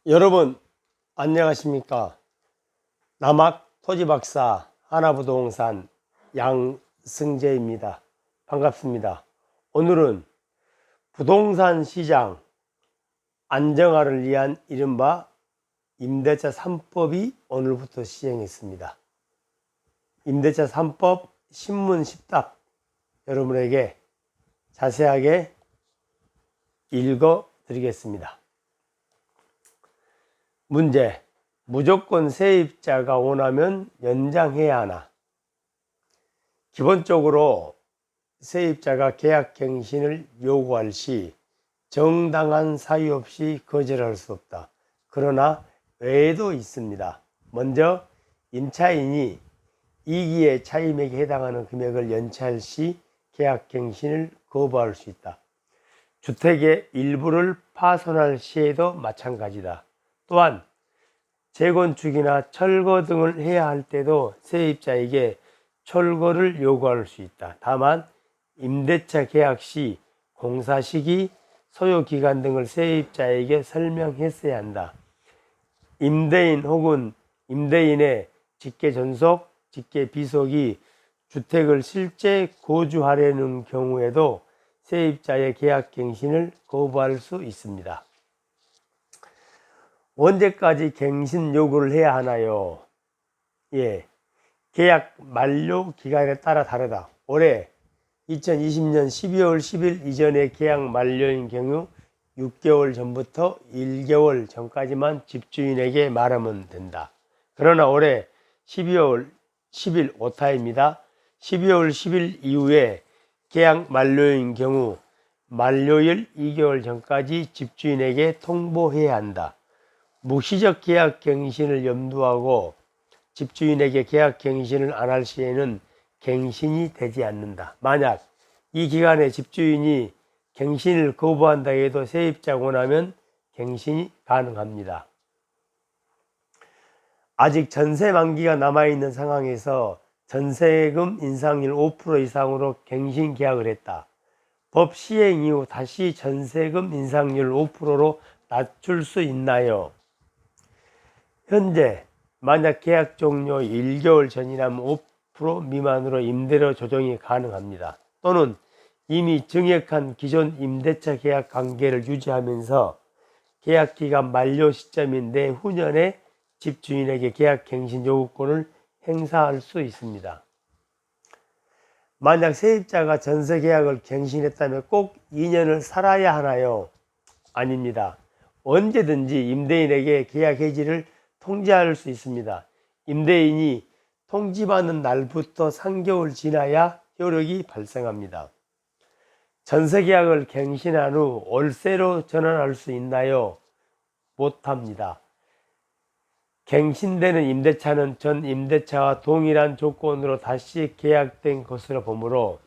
여러분 안녕하십니까? 남학 토지박사 하나부동산 양승재입니다. 반갑습니다. 오늘은 부동산 시장 안정화를 위한 이른바 임대차 3법이 오늘부터 시행했습니다. 임대차 3법 신문 10답 여러분에게 자세하게 읽어 드리겠습니다. 문제: 무조건 세입자가 원하면 연장해야 하나? 기본적으로 세입자가 계약갱신을 요구할 시 정당한 사유 없이 거절할 수 없다. 그러나 외에도 있습니다. 먼저 임차인이 이기의 차임액에 해당하는 금액을 연체할 시 계약갱신을 거부할 수 있다. 주택의 일부를 파손할 시에도 마찬가지다. 또한 재건축이나 철거 등을 해야 할 때도 세입자에게 철거를 요구할 수 있다. 다만 임대차 계약 시 공사 시기, 소요 기간 등을 세입자에게 설명했어야 한다. 임대인 혹은 임대인의 직계 전속, 직계 비속이 주택을 실제 거주하려는 경우에도 세입자의 계약 갱신을 거부할 수 있습니다. 언제까지 갱신 요구를 해야 하나요? 계약 만료 기간에 따라 다르다. 올해 2020년 12월 10일 이전에 계약 만료인 경우 6개월 전부터 1개월 전까지만 집주인에게 말하면 된다. 그러나 올해 12월 10일 오타입니다. 12월 10일 이후에 계약 만료인 경우 만료일 2개월 전까지 집주인에게 통보해야 한다. 묵시적 계약 갱신을 염두하고 집주인에게 계약 갱신을 안 할 시에는 갱신이 되지 않는다. 만약 이 기간에 집주인이 갱신을 거부한다 해도 세입자가 원하면 갱신이 가능합니다. 아직 전세 만기가 남아있는 상황에서 전세금 인상률 5% 이상으로 갱신 계약을 했다. 법 시행 이후 다시 전세금 인상률 5%로 낮출 수 있나요? 현재 만약 계약 종료 1개월 전이라면 5% 미만으로 임대료 조정이 가능합니다. 또는 이미 정액한 기존 임대차 계약 관계를 유지하면서 계약기간 만료 시점인 내후년에 집주인에게 계약 갱신 요구권을 행사할 수 있습니다. 만약 세입자가 전세 계약을 갱신했다면 꼭 2년을 살아야 하나요? 아닙니다. 언제든지 임대인에게 계약 해지를 통지할 수 있습니다. 임대인이 통지받는 날부터 3개월 지나야 효력이 발생합니다. 전세계약을 갱신한 후 월세로 전환할 수 있나요? 못합니다. 갱신되는 임대차는 전 임대차와 동일한 조건으로 다시 계약된 것으로 보므로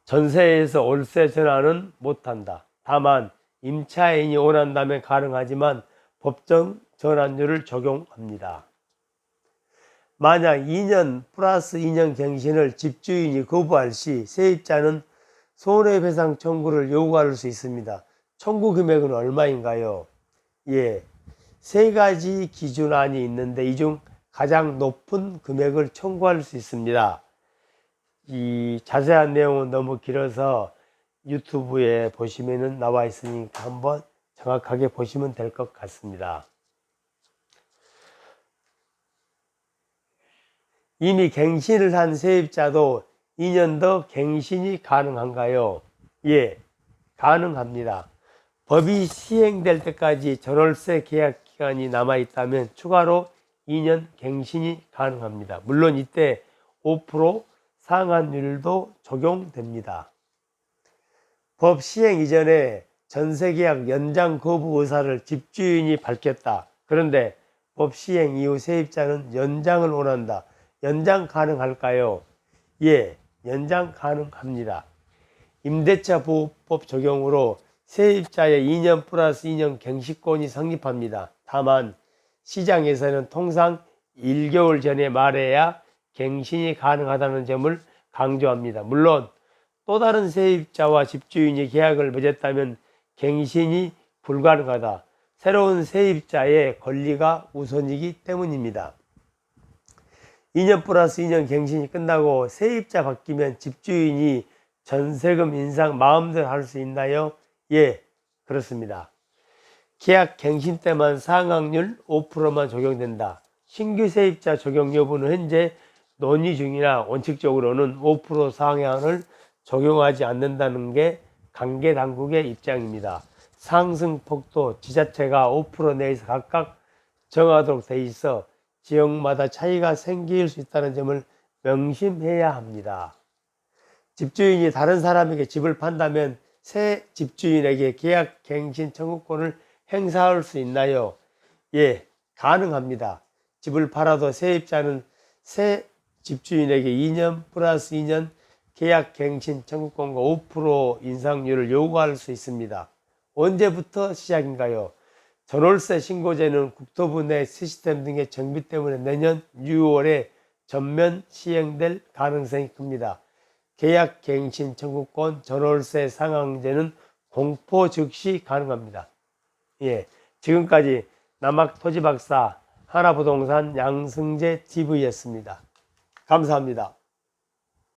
전세에서 월세 전환은 못한다. 다만 임차인이 원한다면 가능하지만 법정 전환율을 적용합니다. 만약 2년 플러스 2년 갱신을 집주인이 거부할 시 세입자는 손해배상 청구를 요구할 수 있습니다. 청구 금액은 얼마인가요? 세 가지 기준안이 있는데 이 중 가장 높은 금액을 청구할 수 있습니다. 이 자세한 내용은 너무 길어서 유튜브에 보시면 나와 있으니까 한번 정확하게 보시면 될 것 같습니다. 이미 갱신을 한 세입자도 2년 더 갱신이 가능한가요? 가능합니다. 법이 시행될 때까지 전월세 계약 기간이 남아있다면 추가로 2년 갱신이 가능합니다. 물론 이때 5% 상한율도 적용됩니다. 법 시행 이전에 전세계약 연장 거부 의사를 집주인이 밝혔다. 그런데 법 시행 이후 세입자는 연장을 원한다. 연장 가능할까요? 연장 가능합니다. 임대차 보호법 적용으로 세입자의 2년 플러스 2년 갱신권이 성립합니다. 다만 시장에서는 통상 1개월 전에 말해야 갱신이 가능하다는 점을 강조합니다. 물론 또 다른 세입자와 집주인이 계약을 맺었다면 갱신이 불가능하다. 새로운 세입자의 권리가 우선이기 때문입니다. 2년 플러스 2년 갱신이 끝나고 세입자 바뀌면 집주인이 전세금 인상 마음대로 할 수 있나요? 예, 그렇습니다. 계약 갱신 때만 상한율 5%만 적용된다. 신규 세입자 적용 여부는 현재 논의 중이나 원칙적으로는 5% 상향을 적용하지 않는다는 게 관계 당국의 입장입니다. 상승폭도 지자체가 5% 내에서 각각 정하도록 돼 있어 지역마다 차이가 생길 수 있다는 점을 명심해야 합니다. 집주인이 다른 사람에게 집을 판다면 새 집주인에게 계약 갱신 청구권을 행사할 수 있나요? 예, 가능합니다. 집을 팔아도 세입자는 새 집주인에게 2년 플러스 2년 계약 갱신 청구권과 5% 인상률을 요구할 수 있습니다. 언제부터 시작인가요? 전월세 신고제는 국토부 내 시스템 등의 정비 때문에 내년 6월에 전면 시행될 가능성이 큽니다. 계약 갱신 청구권 전월세 상한제는 공포 즉시 가능합니다. 예, 지금까지 남학 토지박사 하나부동산 양승재 TV였습니다. 감사합니다.